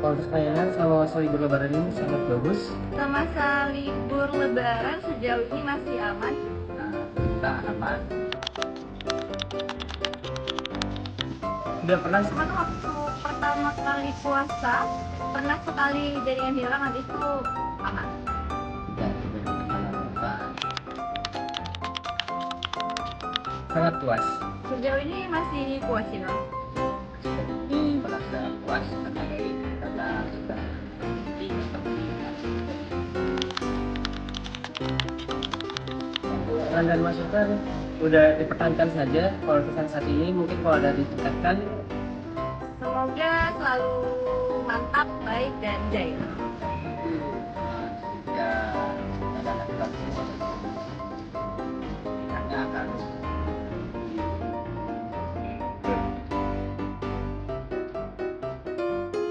Untuk saya selama masa libur lebaran ini sangat bagus. Semasa libur lebaran sejauh ini masih aman. Nah, aman. Udah pernah Cuman waktu pertama kali puasa pernah sekali jaringan hilang, habis itu aman. sangat puas. Sejauh ini masih puas sih bang. Ini merasa puas karena sudah saran dan masukan udah dipertahankan saja. Kalau pesan saat ini mungkin kalau ada ditingkatkan. Semoga selalu mantap, baik dan jaya. Ya, ada semua.